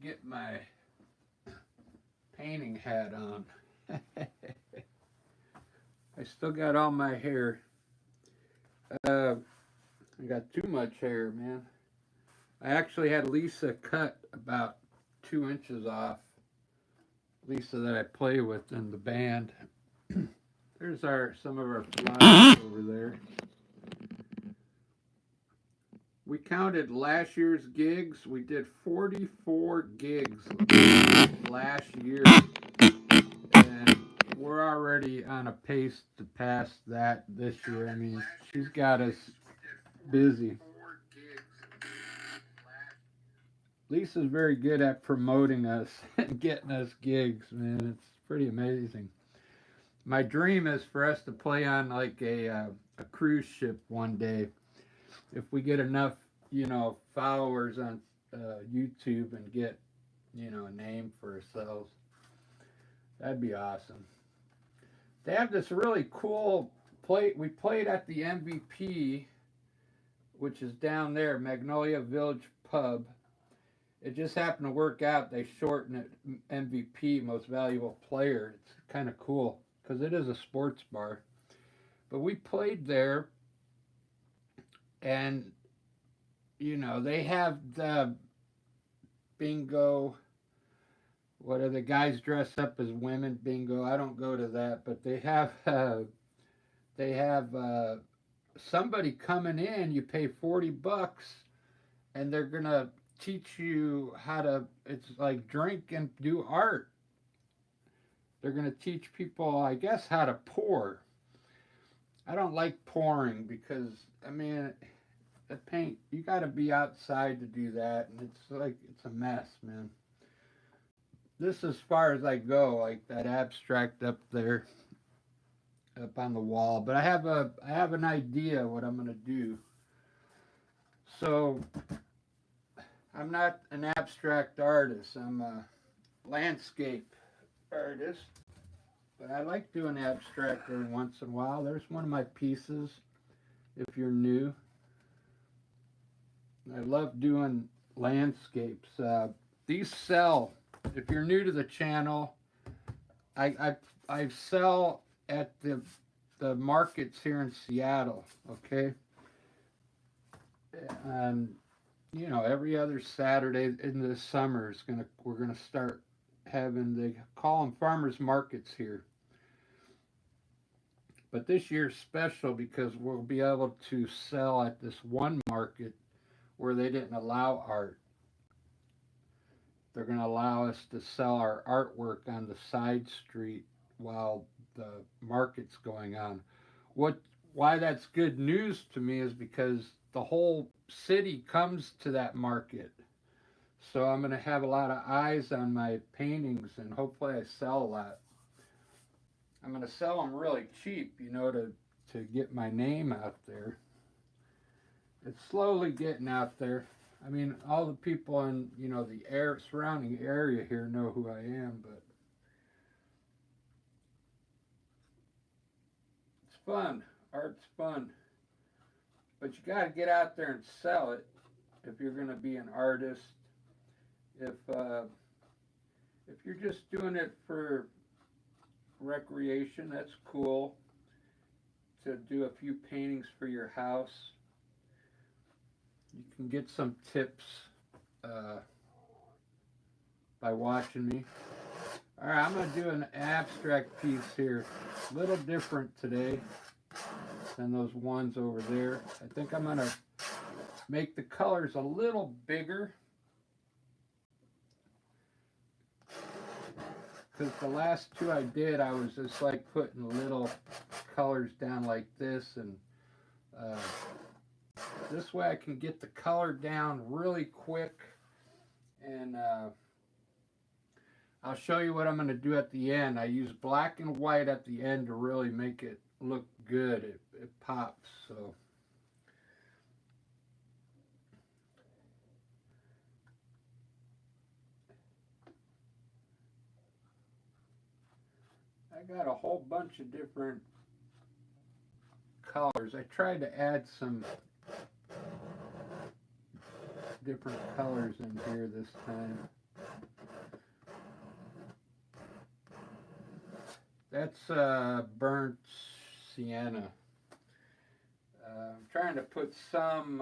get my painting hat on. I still got all my hair. I got too much hair, man. I actually had Lisa cut about 2 inches off. Lisa that I play with in the band. There's some of our flyers over there. We counted last year's gigs. We did 44 gigs last year. And we're already on a pace to pass that this year. I mean, she's got us busy. Lisa's very good at promoting us and getting us gigs, man. It's pretty amazing. My dream is for us to play on like a cruise ship one day. If we get enough, followers on YouTube and get, a name for ourselves, that'd be awesome. They have this really cool play. We played at the MVP, which is down there, Magnolia Village Pub. It just happened to work out. They shortened it MVP, Most Valuable Player. It's kind of cool because it is a sports bar. But we played there, and they have the bingo. What are the guys dress up as women bingo? I don't go to that, but they have somebody coming in. You pay $40, and they're gonna teach you how to. It's like drink and do art. They're gonna teach people, I guess, how to pour. I don't like pouring because the paint, you got to be outside to do that, and it's a mess, man. This is as far as I go, like that abstract up there, up on the wall. But I have an idea what I'm gonna do. So I'm not an abstract artist. I'm a landscape artist, but I like doing abstract every once in a while. There's one of my pieces. If you're new, I love doing landscapes. These sell. If you're new to the channel, I sell at the markets here in Seattle. Okay, and every other Saturday in the summer we're gonna start having, they call them farmers markets here. But this year's special because we'll be able to sell at this one market where they didn't allow art. They're going to allow us to sell our artwork on the side street while the market's going on. Why that's good news to me is because the whole city comes to that market. So I'm going to have a lot of eyes on my paintings, and hopefully I sell a lot. I'm going to sell them really cheap, to get my name out there. It's slowly getting out there. I mean, all the people in, the surrounding area here know who I am, but it's fun. Art's fun. But you got to get out there and sell it if you're going to be an artist. If you're just doing it for recreation, that's cool. To do a few paintings for your house. You can get some tips by watching me. Alright, I'm going to do an abstract piece here. A little different today than those ones over there. I think I'm going to make the colors a little bigger. Because the last two I did, I was just like putting little colors down like this, and this way I can get the color down really quick, and I'll show you what I'm going to do at the end. I use black and white at the end to really make it look good. It pops, so. I got a whole bunch of different colors. I tried to add some different colors in here this time. That's burnt sienna. I'm trying to put some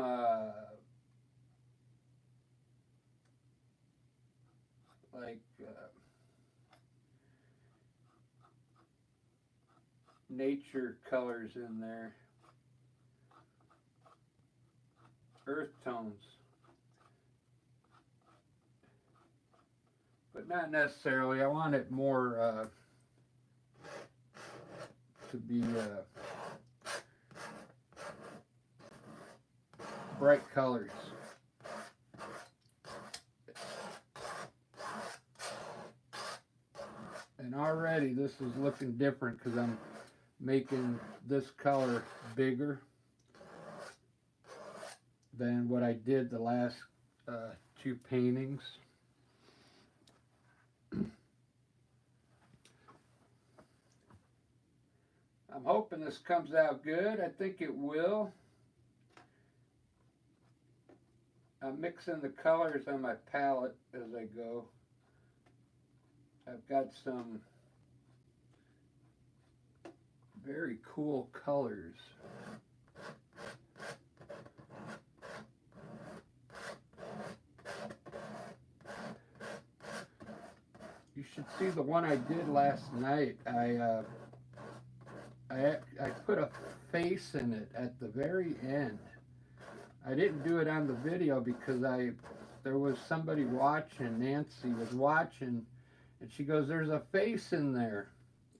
like nature colors in there, earth tones, but not necessarily. I want it more to be bright colors. And already this is looking different because I'm making this color bigger than what I did the last two paintings. I'm hoping this comes out good. I think it will. I'm mixing the colors on my palette as I go. I've got some very cool colors. You should see the one I did last night. I put a face in it at the very end. I didn't do it on the video because there was somebody watching. Nancy was watching, and she goes, "There's a face in there,"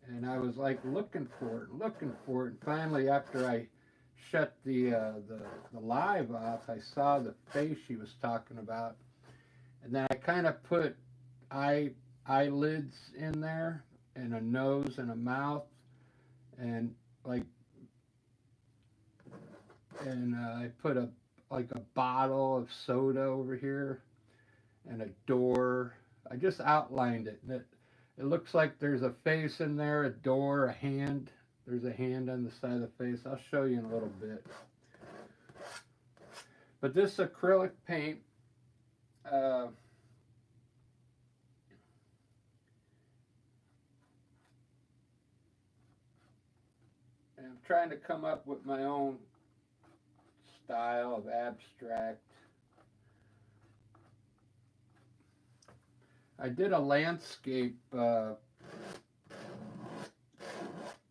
and I was like looking for it, and finally, after I shut the live off, I saw the face she was talking about, and then I kind of put eyelids in there, and a nose and a mouth, and I put a bottle of soda over here and a door. I just outlined it. And it looks like there's a face in there, a door, a hand. There's a hand on the side of the face. I'll show you in a little bit. But this acrylic paint, I'm trying to come up with my own style of abstract. I did a landscape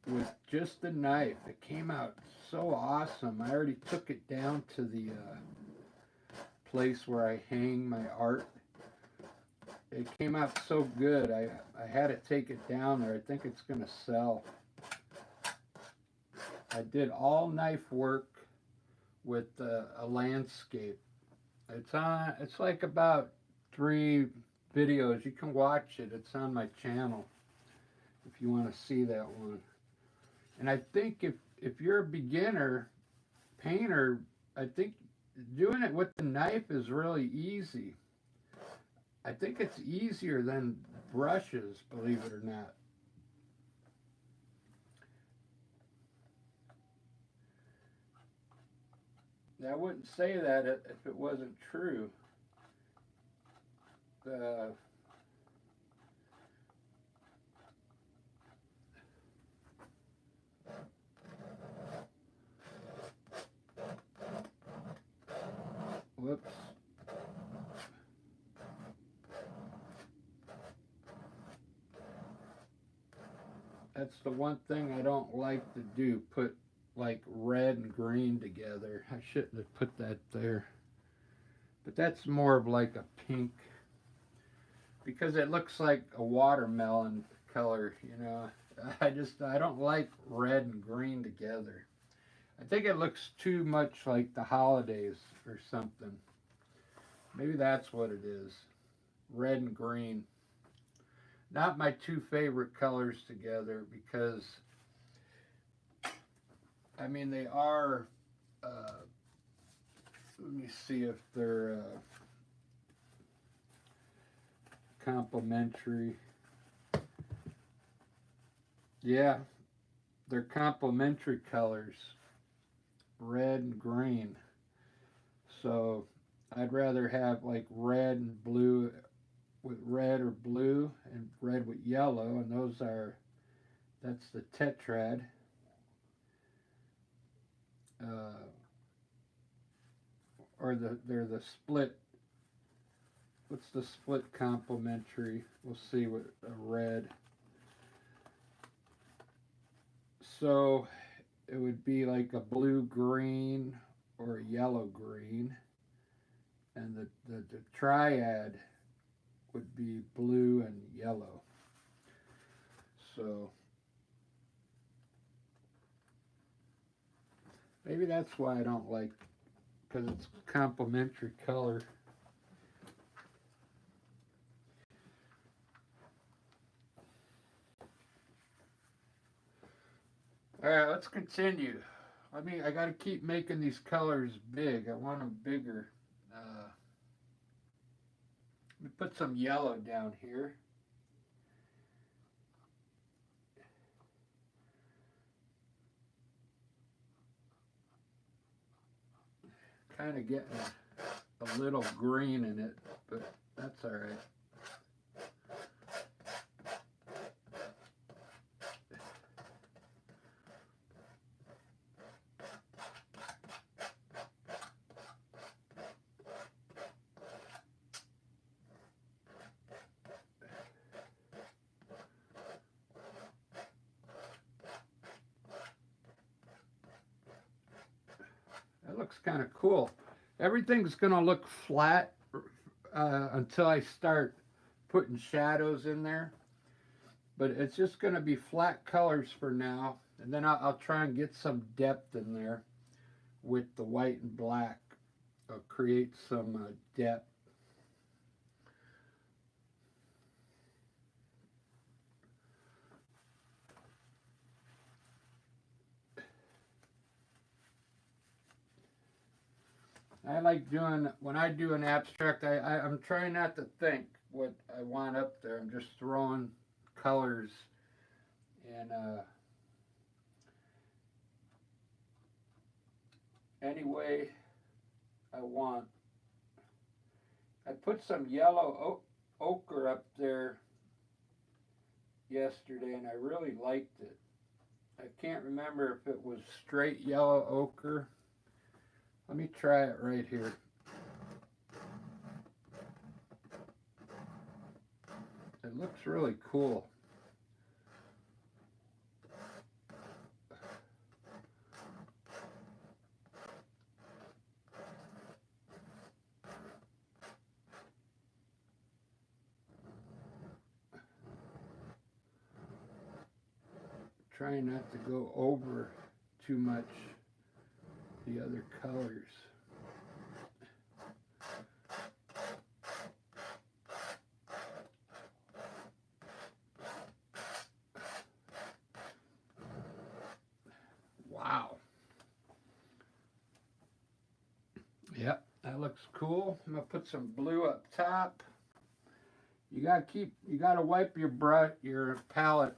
with just the knife. It came out so awesome. I already took it down to the place where I hang my art. It came out so good. I had to take it down there. I think it's going to sell. I did all knife work with a landscape. It's like about 3 videos. You can watch it. It's on my channel if you want to see that one. And I think if you're a beginner painter, I think doing it with the knife is really easy. I think it's easier than brushes, believe it or not. I wouldn't say that if it wasn't true. Whoops. That's the one thing I don't like to do, put like red and green together. I shouldn't have put that there. But that's more of like a pink, because it looks like a watermelon color, you know. I don't like red and green together. I think it looks too much like the holidays or something. Maybe that's what it is. Red and green. Not my two favorite colors together, because I mean they are let me see if they're complementary. Yeah, they're complementary colors, red and green. So I'd rather have like red and blue with red or blue, and red with yellow, and That's the tetrad. Uh, or they're the split. What's the split complementary? We'll see what a red. So it would be like a blue green or a yellow green, and the triad would be blue and yellow. So maybe that's why I don't like, because it's complementary color. All right, let's continue. I got to keep making these colors big. I want them bigger. Let me put some yellow down here. Kind of getting a little green in it, but that's all right. That looks kind of cool. Everything's going to look flat until I start putting shadows in there. But it's just going to be flat colors for now. And then I'll try and get some depth in there with the white and black. I'll create some depth. I like doing, when I do an abstract, I'm trying not to think what I want up there. I'm just throwing colors and any way I want. I put some yellow ochre up there yesterday and I really liked it. I can't remember if it was straight yellow ochre. Let me try it right here. It looks really cool. Trying not to go over too much the other colors. Wow. Yep, that looks cool. I'm gonna put some blue up top. You gotta wipe your palette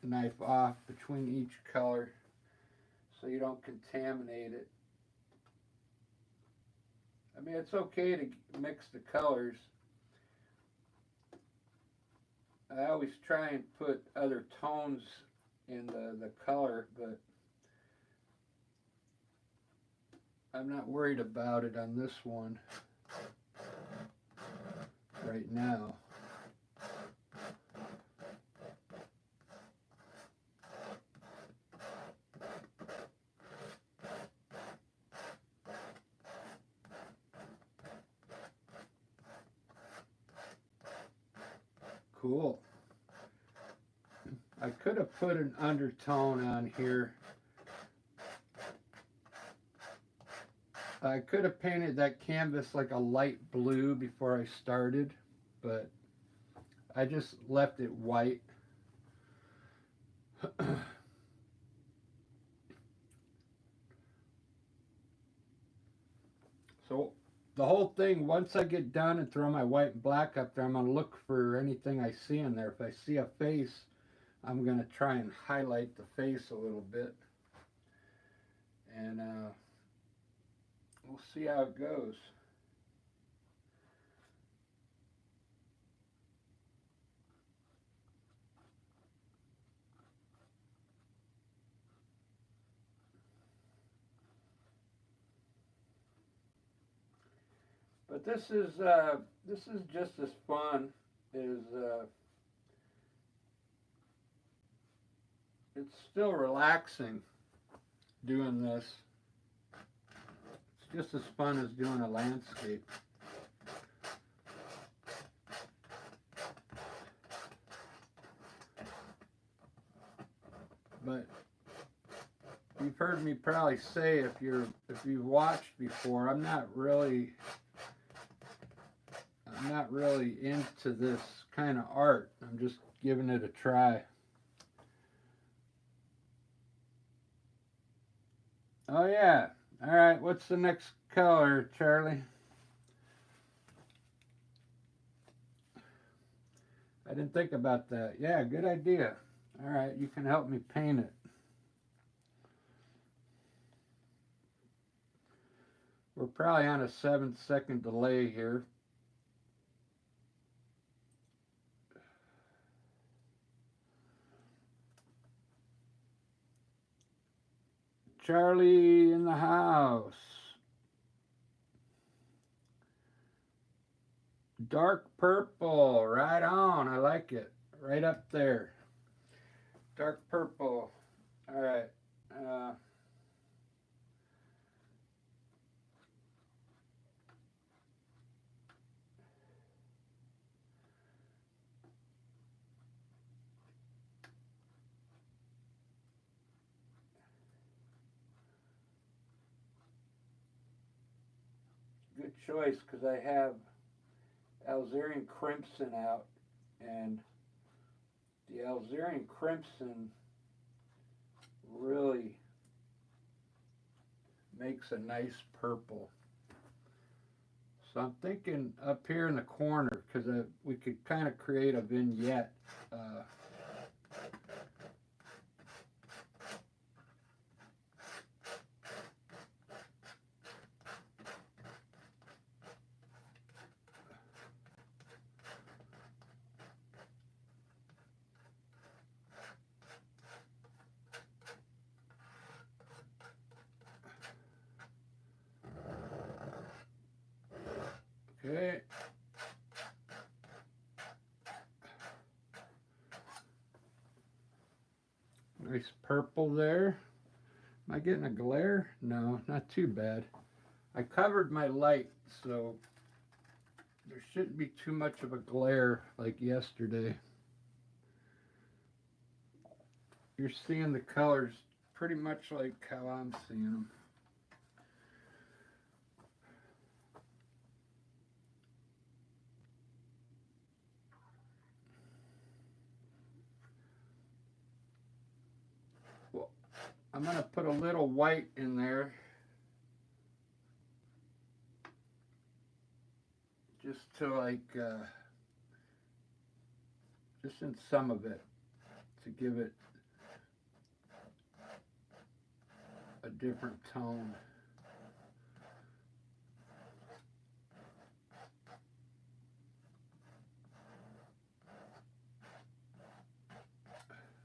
knife off between each color so you don't contaminate it. I mean, it's okay to mix the colors. I always try and put other tones in the color, but I'm not worried about it on this one right now. Cool. I could have put an undertone on here. I could have painted that canvas like a light blue before I started, but I just left it white. So the whole thing, once I get done and throw my white and black up there, I'm going to look for anything I see in there. If I see a face, I'm going to try and highlight the face a little bit. And we'll see how it goes. But this is just as fun as it's still relaxing doing this. It's just as fun as doing a landscape. But you've heard me probably say, if you've watched before, I'm not really into this kind of art. I'm just giving it a try. Oh yeah. All right, what's the next color, Charlie? I didn't think about that. Yeah, good idea. All right, you can help me paint it. We're probably on a 7-second delay here. Charlie in the house. Dark purple, right on. I like it. Right up there. Dark purple. All right. Good choice, because I have Alzerian crimson out, and the Alzerian crimson really makes a nice purple. So I'm thinking up here in the corner, because we could kind of create a vignette. Okay. Nice purple there. Am I getting a glare? No, not too bad. I covered my light, so there shouldn't be too much of a glare like yesterday. You're seeing the colors pretty much like how I'm seeing them. Well, I'm going to put a little white in there, just to just in some of it, to give it a different tone.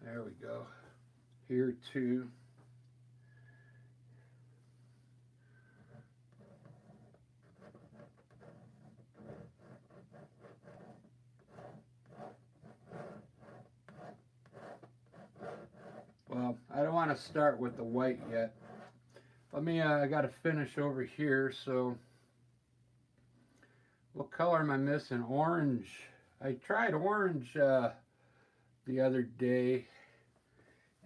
There we go. Here too. Well, I don't want to start with the white yet. I got to finish over here, so what color am I missing? Orange. I tried orange the other day.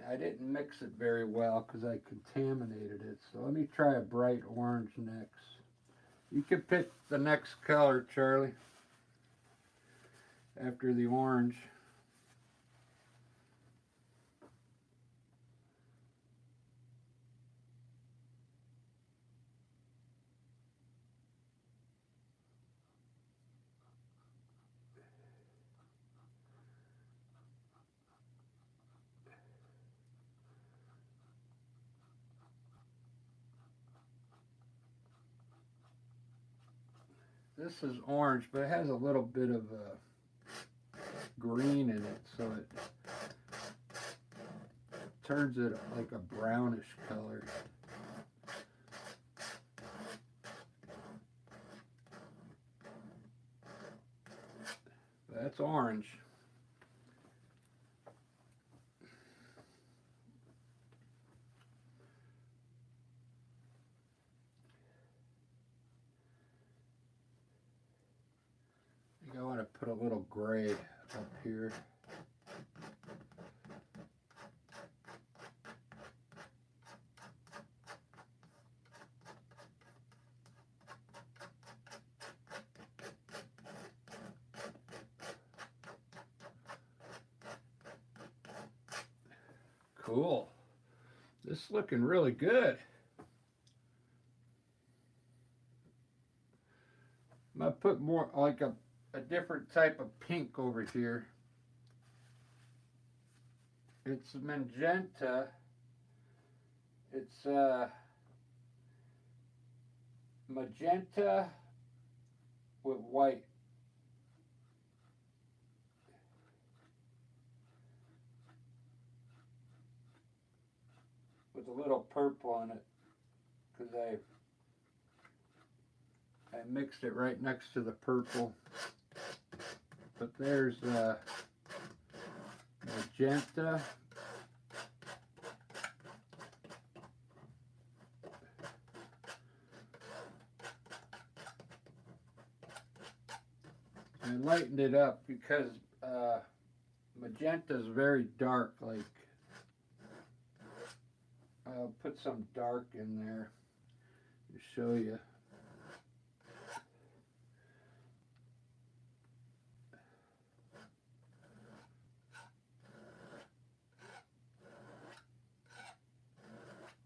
I didn't mix it very well because I contaminated it. So let me try a bright orange next. You can pick the next color, Charlie, after the orange. This is orange, but it has a little bit of green in it, so it turns it like a brownish color. that's orange. I think I want to put a little gray up here. Cool. This is looking really good. I'm going to put more like a different type of pink over here. It's magenta. It's magenta with white. With a little purple in it. Because I mixed it right next to the purple. But there's magenta. I lightened it up because magenta is very dark. Like, I'll put some dark in there to show you.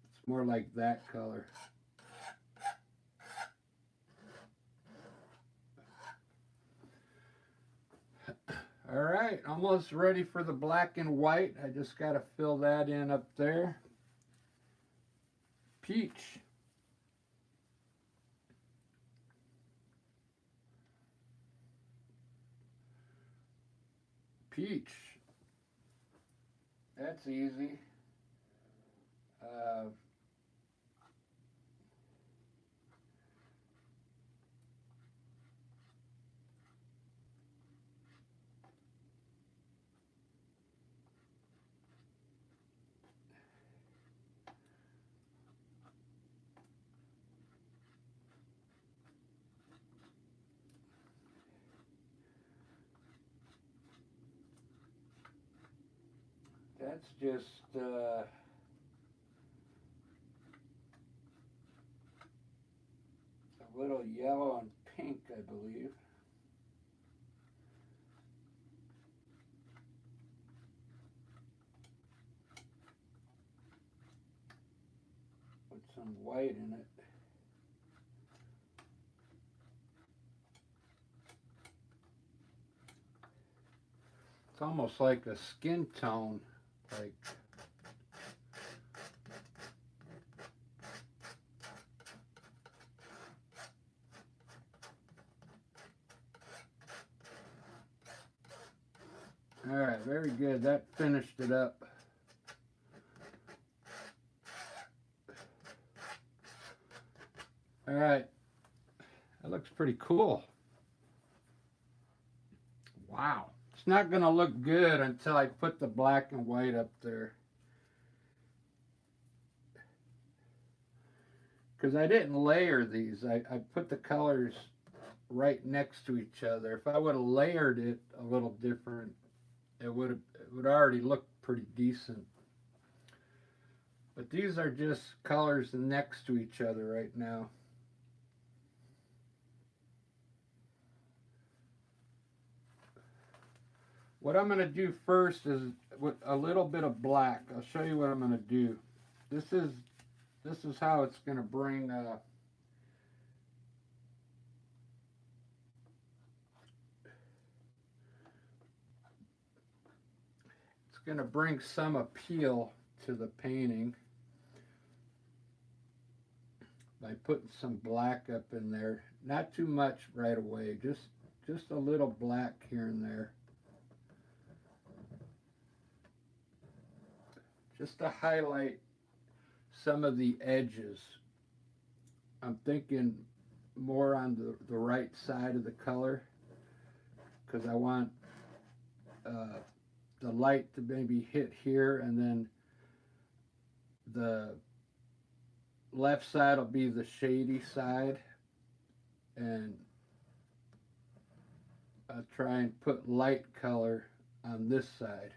It's more like that color. All right, almost ready for the black and white. I just got to fill that in up there. Peach. Peach. That's easy. That's just a little yellow and pink, I believe. Put some white in it. It's almost like a skin tone, like all right, very good. That finished it up. All right, that looks pretty cool. Wow. It's not going to look good until I put the black and white up there. Because I didn't layer these. I put the colors right next to each other. If I would have layered it a little different, it would already look pretty decent. But these are just colors next to each other right now. What I'm going to do first is with a little bit of black. I'll show you what I'm going to do. This is how it's going to bring it's going to bring some appeal to the painting by putting some black up in there. Not too much right away, just a little black here and there. Just to highlight some of the edges. I'm thinking more on the right side of the color because I want the light to maybe hit here, and then the left side will be the shady side, and I'll try and put light color on this side.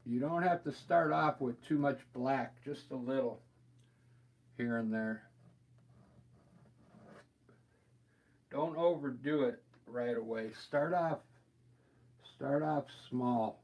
You don't have to start off with too much black, just a little here and there. Don't overdo it right away. Start off small.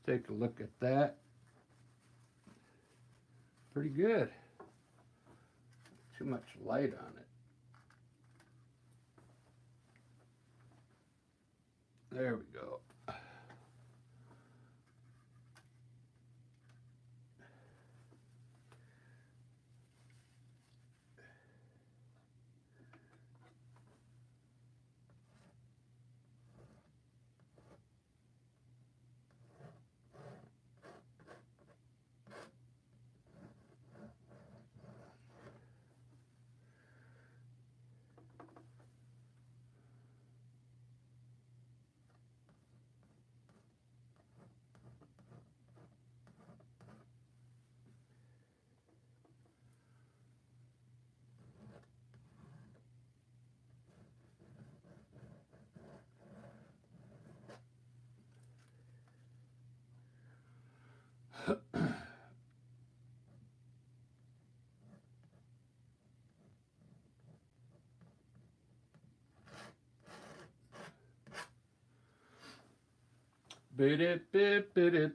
Let's take a look at that. Pretty good. Too much light on it. There we go.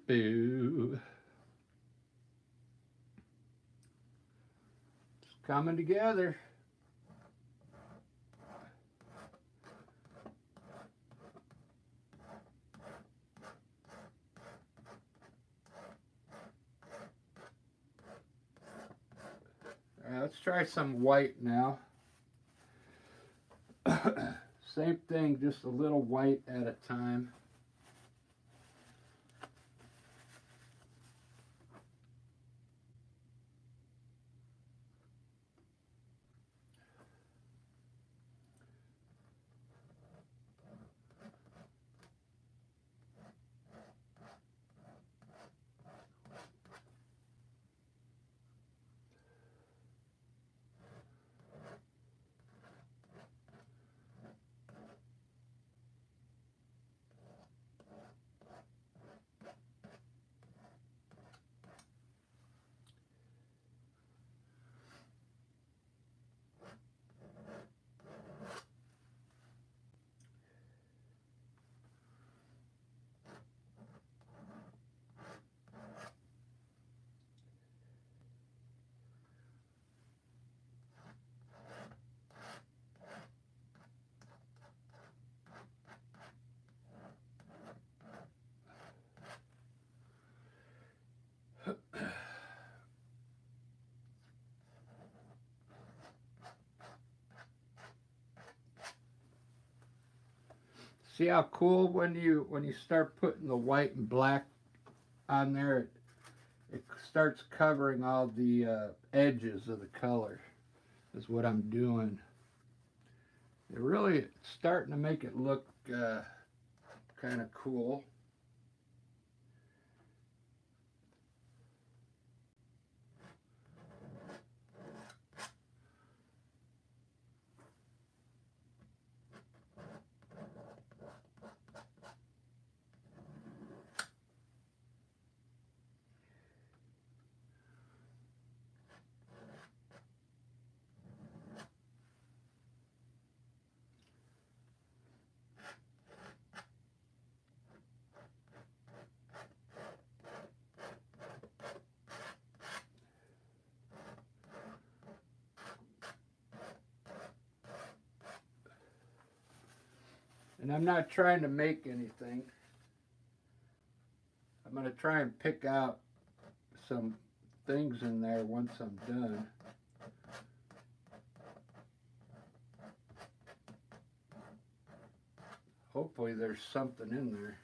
Boo. It's coming together. All right, let's try some white now. Same thing, just a little white at a time. See how cool when you start putting the white and black on there, it starts covering all the edges of the color. Is what I'm doing. It really starting to make it look kind of cool. And I'm not trying to make anything. I'm going to try and pick out some things in there once I'm done. Hopefully there's something in there.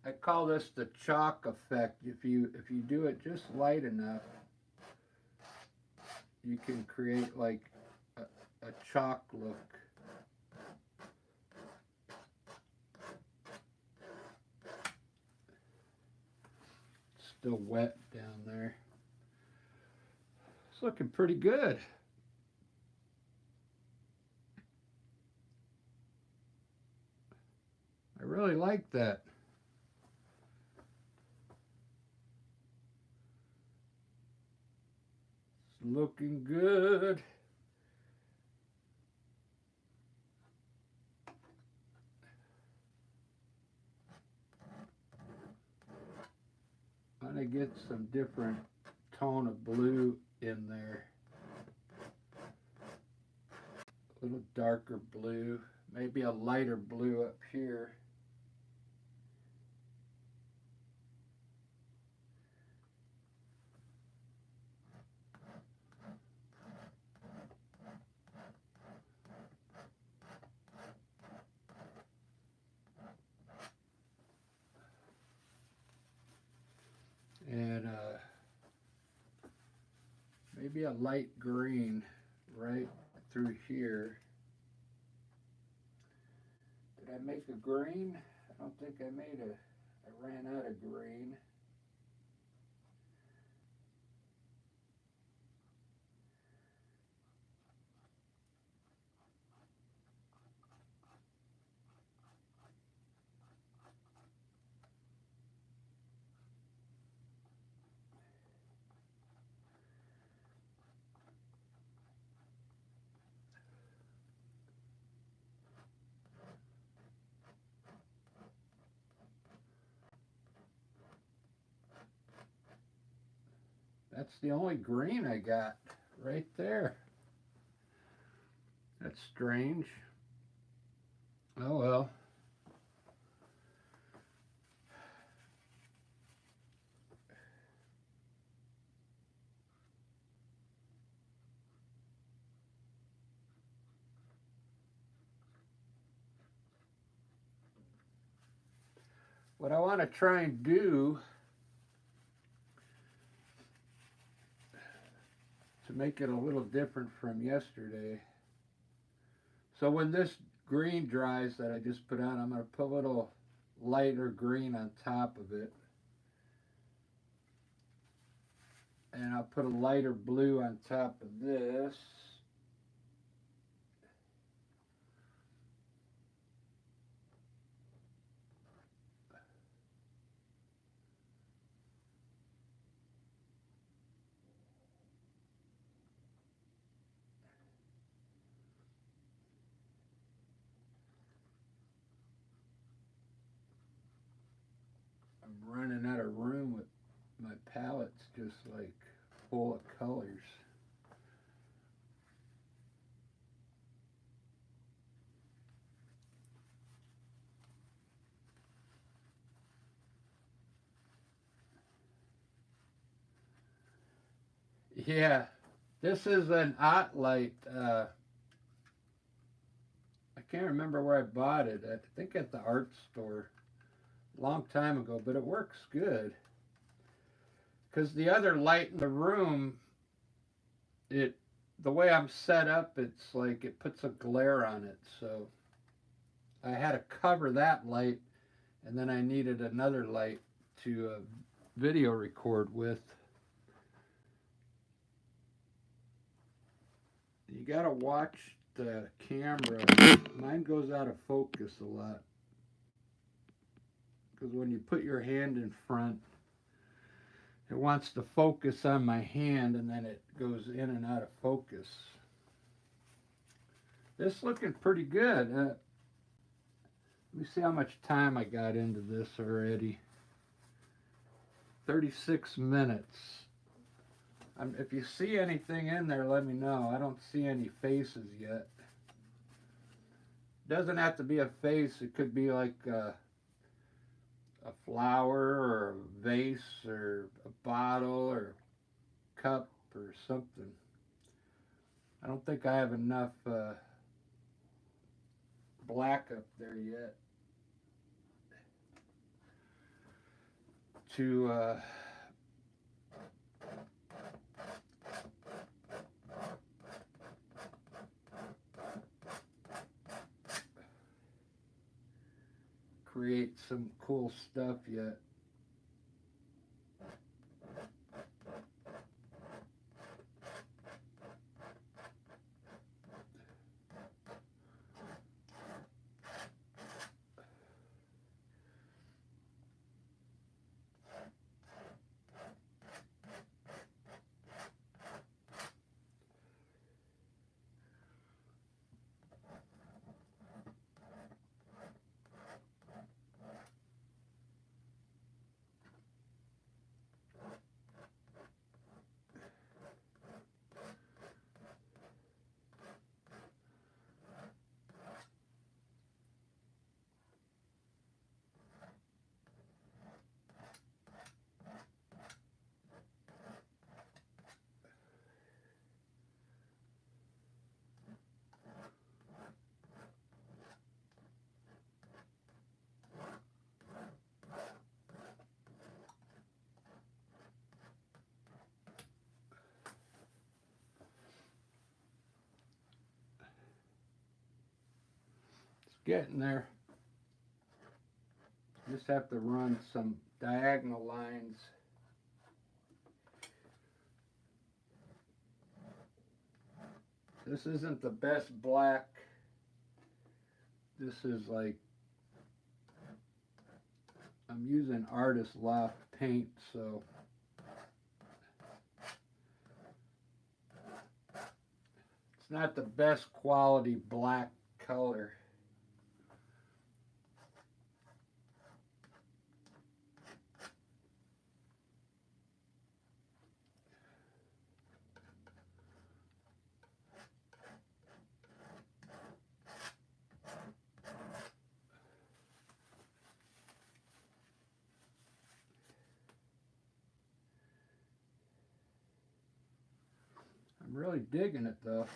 I call this the chalk effect. If you do it just light enough, you can create like a chalk look. It's still wet down there. It's looking pretty good. I really like that. It's looking good. I'm going to get some different tone of blue in there. A little darker blue, maybe a lighter blue up here. And maybe a light green right through here. Did I make a green? I don't think I made a, I ran out of green. That's the only green I got right there. That's strange. Oh well. What I want to try and do to make it a little different from yesterday. So when this green dries that I just put on, I'm going to put a little lighter green on top of it. And I'll put a lighter blue on top of this. I'm running out of room with my palette's just like full of colors. Yeah, this is an Otlite. I can't remember where I bought it. I think at the art store a long time ago, but it works good. Because the other light in the room, the way I'm set up, it's like it puts a glare on it. So I had to cover that light, and then I needed another light to video record with. You gotta watch the camera. Mine goes out of focus a lot. Because when you put your hand in front, it wants to focus on my hand and then it goes in and out of focus. This looking pretty good. Let me see how much time I got into this already. 36 minutes. If you see anything in there, let me know. I don't see any faces yet. Doesn't have to be a face. It could be like a flower or a vase or a bottle or a cup or something. I don't think I have enough black up there yet to create some cool stuff yet. Getting there. Just have to run some diagonal lines. This isn't the best black. This is like, I'm using Artist Loft paint, so it's not the best quality black color. I'm really digging it though.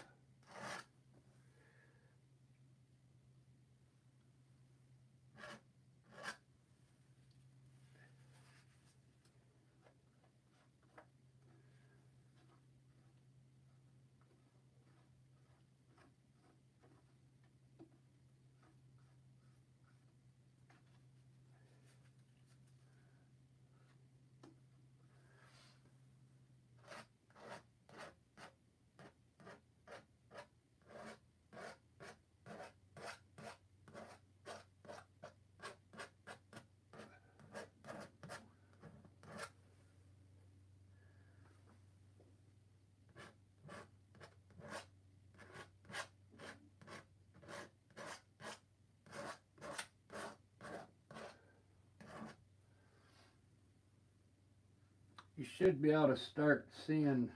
You should be able to start seeing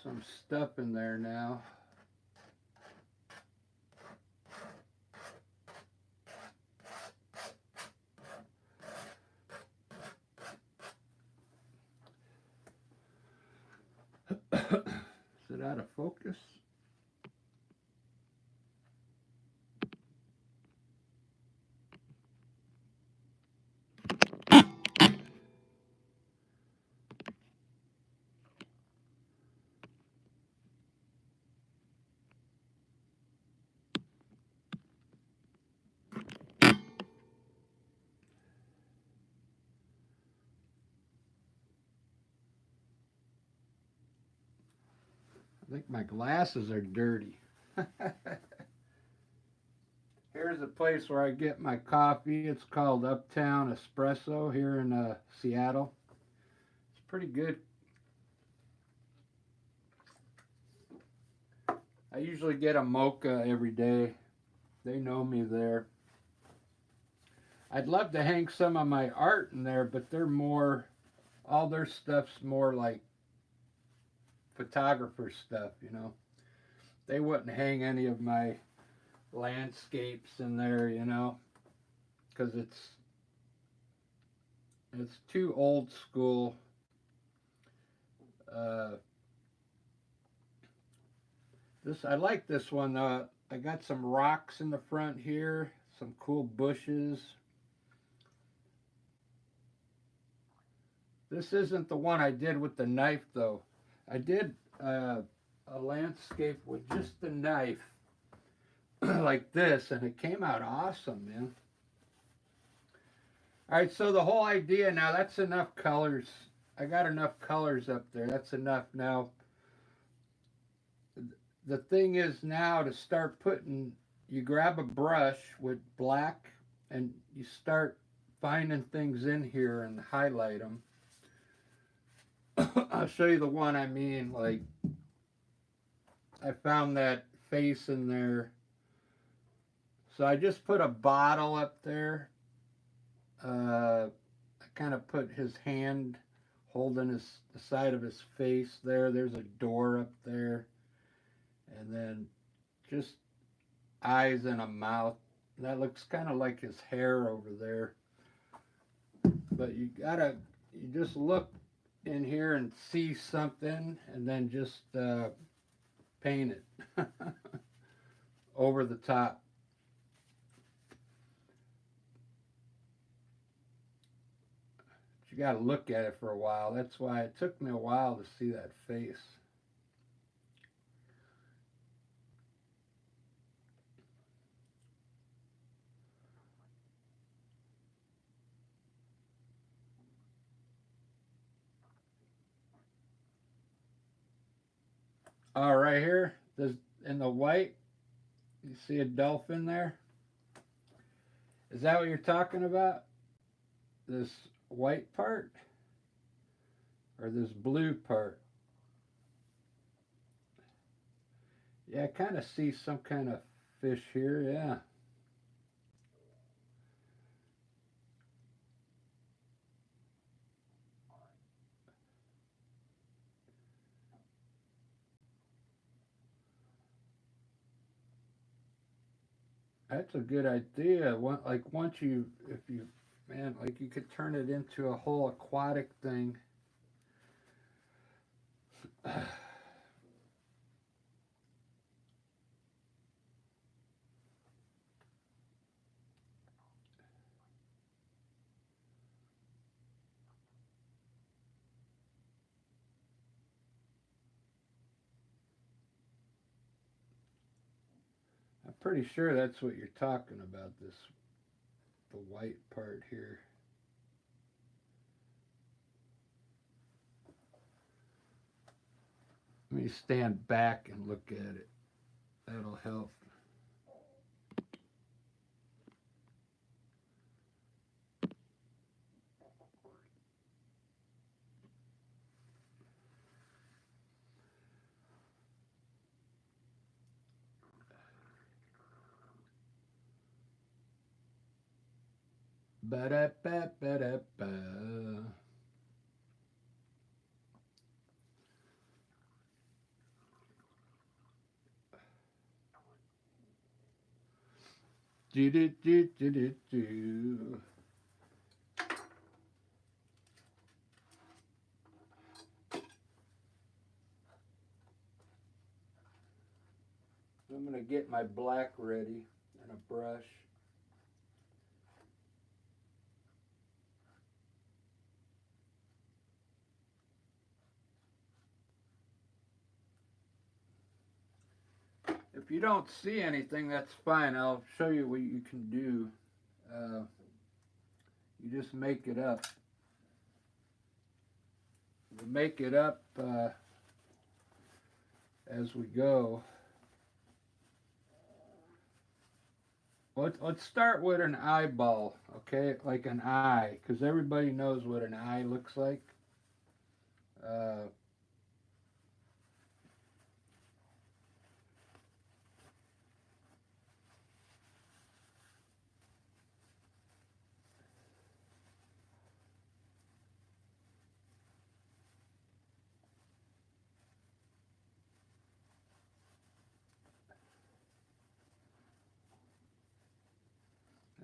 some stuff in there now. Is it out of focus? I think my glasses are dirty. Here's a place where I get my coffee. It's called Uptown Espresso here in Seattle. pretty good. I usually get a mocha every day. They know me there. I'd love to hang some of my art in there, but they're more, all their stuff's more like photographer stuff, you know. They wouldn't hang any of my landscapes in there, you know, because it's too old school. Uh, this I like this one. I got some rocks in the front here, some cool bushes. This isn't the one I did with the knife though. I did a landscape with just the knife like this, and it came out awesome, man. All right, so the whole idea now, that's enough colors. I got enough colors up there. That's enough now. The thing is now to start putting, you grab a brush with black and you start finding things in here and highlight them. I'll show you the one I mean. Like, I found that face in there. So I just put a bottle up there. I kind of put his hand holding the side of his face there. There's a door up there. And then just eyes and a mouth. That looks kind of like his hair over there. But you just look in here and see something and then just paint it over the top. You got to look at it for a while. That's why it took me a while to see that face. All right, here, this in the white, you see a dolphin there? Is that what you're talking about? This white part? Or this blue part? Yeah, I kind of see some kind of fish here, yeah. That's a good idea. Like once you, if you, man, like you could turn it into a whole aquatic thing. I'm pretty sure that's what you're talking about, the white part here. Let me stand back and look at it. That'll help. Ba-da-ba-ba-da-ba. Do do do do do do. I'm gonna get my black ready and a brush. If you don't see anything, that's fine. I'll show you what you can do. You just make it up. You make it up as we go. Let's start with an eyeball, okay? Like an eye, because everybody knows what an eye looks like.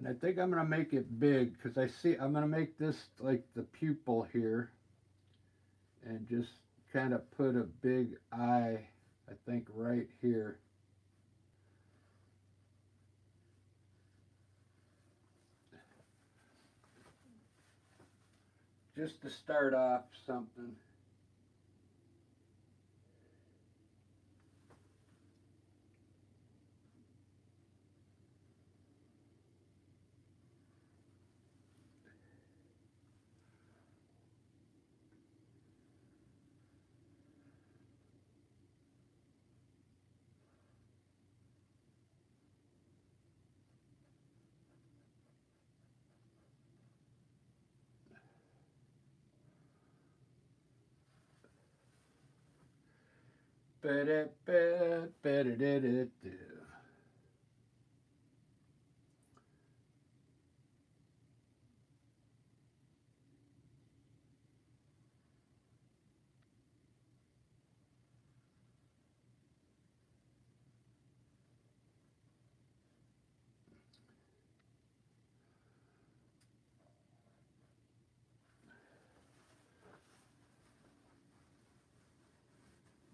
I think I'm going to make it big because I see I'm going to make this like the pupil here and just kind of put a big eye, I think, right here. Just to start off something.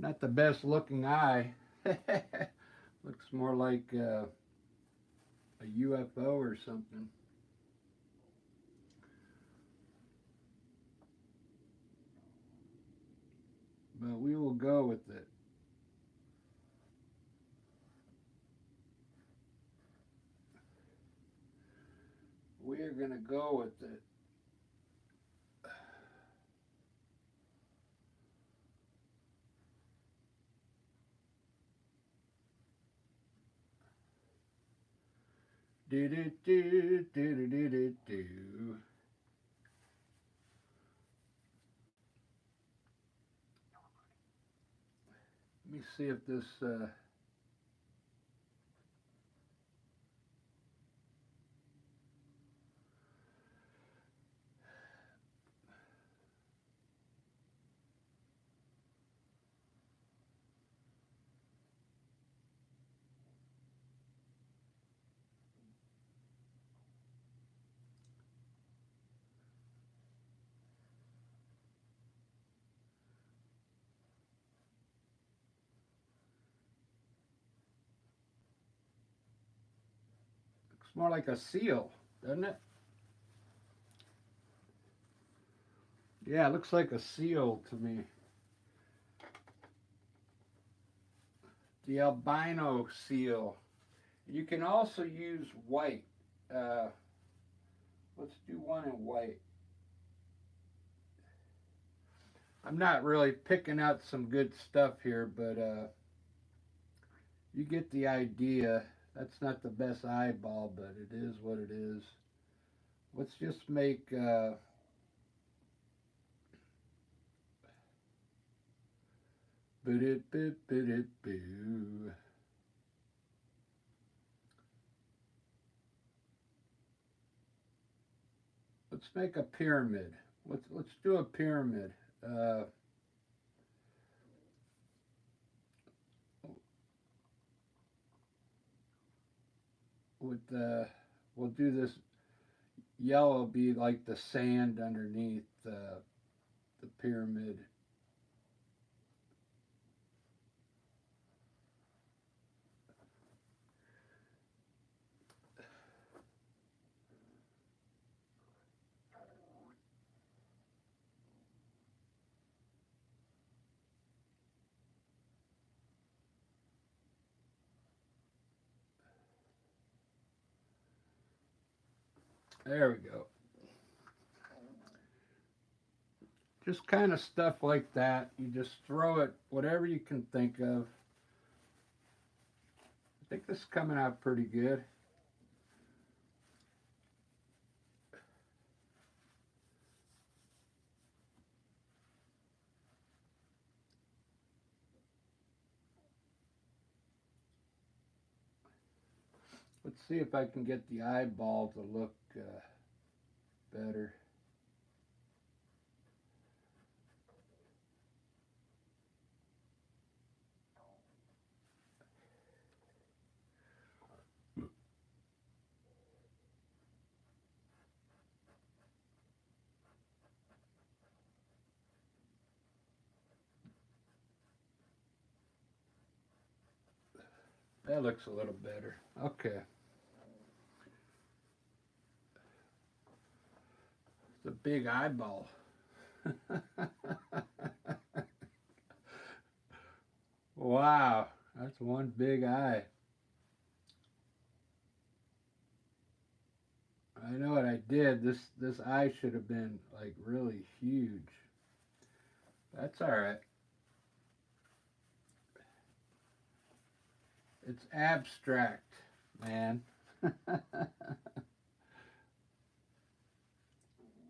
Not the best looking eye. Looks more like a UFO or something. But we will go with it. We are going to go with it. Do do do do do do do do. Let me see if this. Looks more like a seal, doesn't it? Yeah, it looks like a seal to me. The albino seal. You can also use white. Uh, let's do one in white. I'm not really picking out some good stuff here, but you get the idea. That's not the best eyeball, but it is what it is. Let's just make. Let's make a pyramid. Let's do a pyramid. Uh, with we'll do this yellow be like the sand underneath the pyramid. There we go. Just kind of stuff like that. You just throw it, whatever you can think of. I think this is coming out pretty good. Let's see if I can get the eyeball to look better. That looks a little better. Okay. It's a big eyeball. Wow. That's one big eye. I know what I did. This eye should have been like really huge. That's all right. It's abstract, man.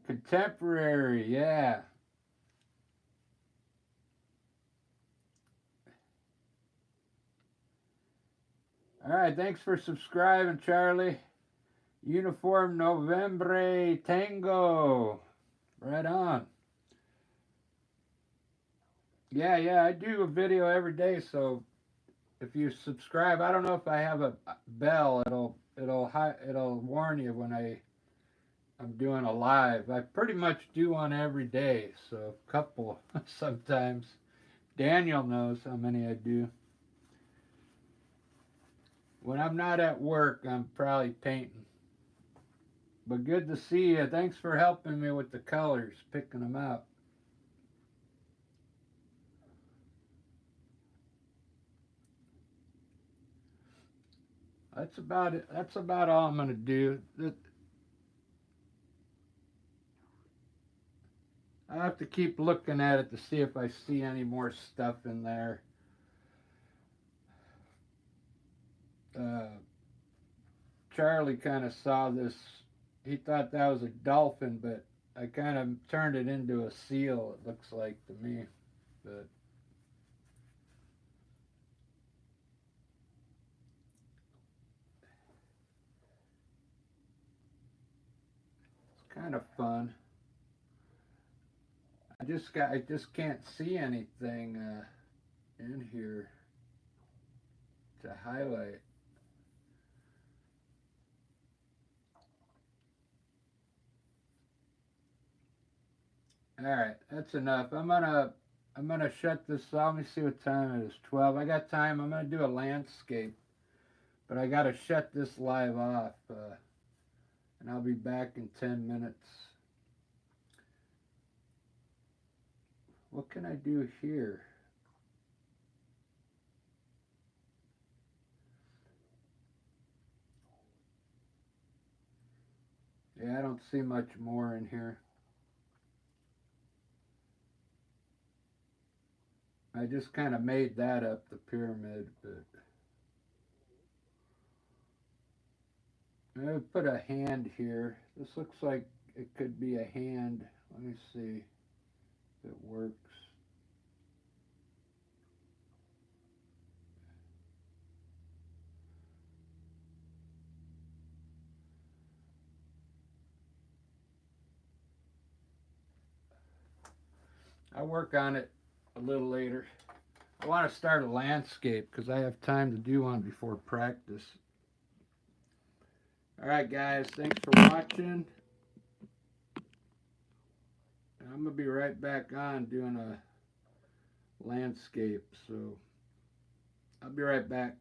Contemporary, yeah. All right, thanks for subscribing, Charlie. Uniform Novembre Tango. Right on. Yeah, I do a video every day, so if you subscribe, I don't know if I have a bell. It'll warn you when I'm doing a live. I pretty much do one every day, so a couple sometimes. Daniel knows how many I do. When I'm not at work, I'm probably painting. But good to see you. Thanks for helping me with the colors, picking them out. That's about it. That's about all I'm gonna do. I have to keep looking at it to see if I see any more stuff in there. Uh, Charlie kind of saw this. He thought that was a dolphin, but I kind of turned it into a seal, it looks like to me. But it's kind of fun. I just can't see anything in here to highlight. All right, that's enough. I'm gonna shut this off. Let me see what time it is. 12. I got time. I'm gonna do a landscape, but I gotta shut this live off, and I'll be back in 10 minutes. What can I do here? Yeah, I don't see much more in here. I just kind of made that up, the pyramid, but I would put a hand here. This looks like it could be a hand. Let me see if it works. I'll work on it a little later. I want to start a landscape because I have time to do one before practice. All right, guys, thanks for watching. I'm going to be right back on doing a landscape, so I'll be right back.